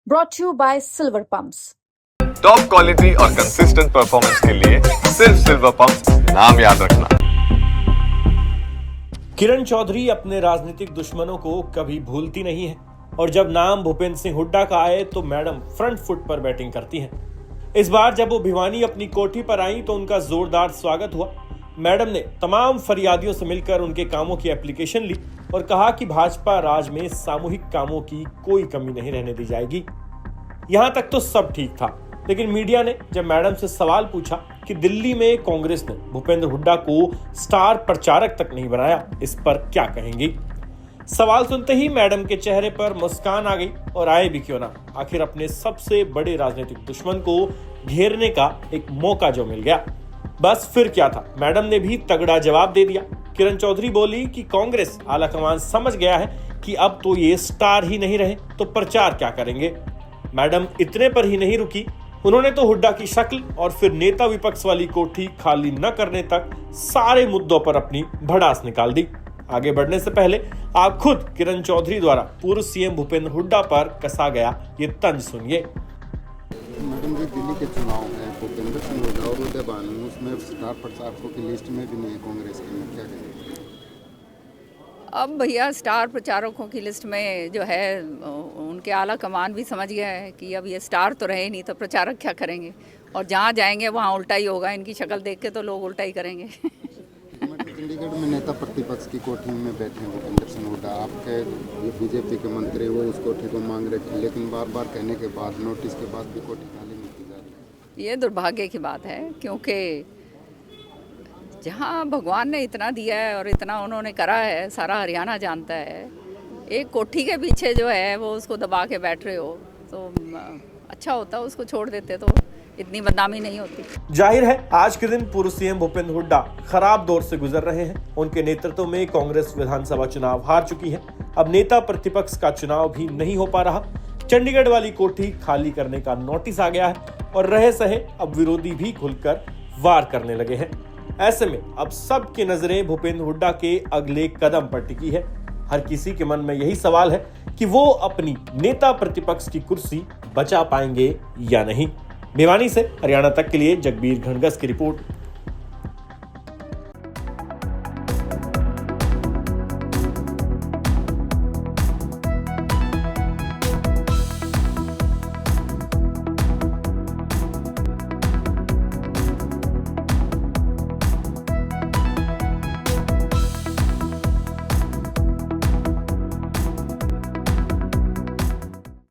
brought to you by Silver Pumps. Top quality और consistent performance के लिए सिर्फ सिल्वर पंप्स, नाम याद रखना। किरण चौधरी अपने राजनीतिक दुश्मनों को कभी भूलती नहीं है और जब नाम भूपेंद्र सिंह हुड्डा का आए तो मैडम फ्रंट फुट पर बैटिंग करती हैं। इस बार जब वो भिवानी अपनी कोठी पर आई तो उनका जोरदार स्वागत हुआ। मैडम ने तमाम फरियादियों से मिलकर उनके कामों की एप्लीकेशन ली और कहा कि भाजपा राज में सामूहिक कामों की कोई कमी नहीं रहने दी जाएगी। यहां तक तो सब ठीक था, लेकिन मीडिया ने जब मैडम से सवाल पूछा कि दिल्ली में कांग्रेस ने भूपेंद्र हुड्डा को स्टार प्रचारक तक नहीं बनाया, इस पर क्या कहेंगी? सवाल सुनते ही मैडम के चेहरे पर मुस्कान आ गई और आए भी क्यों ना, आखिर अपने सबसे बड़े राजनीतिक दुश्मन को घेरने का एक मौका जो मिल गया। बस फिर क्या था, मैडम ने भी तगड़ा जवाब दे दिया। किरण चौधरी बोली कि कांग्रेस आलाकमान समझ गया है कि अब तो ये स्टार ही नहीं रहे तो प्रचार क्या करेंगे। मैडम इतने पर ही नहीं रुकी, उन्होंने तो हुड्डा की शक्ल और फिर नेता विपक्ष वाली कोठी खाली न करने तक सारे मुद्दों पर अपनी भड़ास निकाल दी। आगे बढ़ने से पहले आप खुद किरण चौधरी द्वारा पूर्व सीएम भूपेंद्र हुड्डा पर कसा गया ये तंज सुनिए। मैडम जी, दिल्ली के चुनाव में भूपेंद्र सिंह हुड्डा और उदय भानु उसमें स्टार प्रचारकों की लिस्ट में भी नहीं है कांग्रेस के, में क्या करेंगे? अब भैया स्टार प्रचारकों की लिस्ट में जो है उनके आला कमान भी समझ गया है कि अब ये स्टार तो रहे नहीं तो प्रचारक क्या करेंगे, और जहाँ जाएंगे वहाँ उल्टा ही होगा। इनकी शक्ल देख के तो लोग उल्टा ही करेंगे। चंडीगढ़ में नेता प्रतिपक्ष की कोठी में बैठे हैं भूपेंद्र सिंह हुड्डा, आपके बीजेपी के मंत्री वो उस कोठी को मांग रहे थे, लेकिन बार बार कहने के बाद, नोटिस के बाद भी कोठी खाली नहीं की जा रही। ये दुर्भाग्य की बात है, क्योंकि जहाँ भगवान ने इतना दिया है और इतना उन्होंने करा है, सारा हरियाणा जानता है। एक कोठी के पीछे जो है वो उसको दबा के बैठ रहे हो तो अच्छा होता, उसको छोड़ देते तो इतनी बदनामी नहीं होती। जाहिर है आज के दिन पूर्व सीएम भूपेंद्र हुड्डा खराब दौर से गुजर रहे हैं। उनके नेतृत्व में कांग्रेस विधानसभा चुनाव हार चुकी है। अब नेता प्रतिपक्ष का चुनाव भी नहीं हो पा रहा। चंडीगढ़ वाली कोठी खाली करने का नोटिस आ गया है और रहे सहे अब विरोधी भी खुलकर वार करने लगे हैं। ऐसे में अब सबकी नजरें भूपेंद्र हुड्डा के अगले कदम पर टिकी है। हर किसी के मन में यही सवाल है कि वो अपनी नेता प्रतिपक्ष की कुर्सी बचा पाएंगे या नहीं। भिवानी से हरियाणा तक के लिए जगबीर घनगस की रिपोर्ट।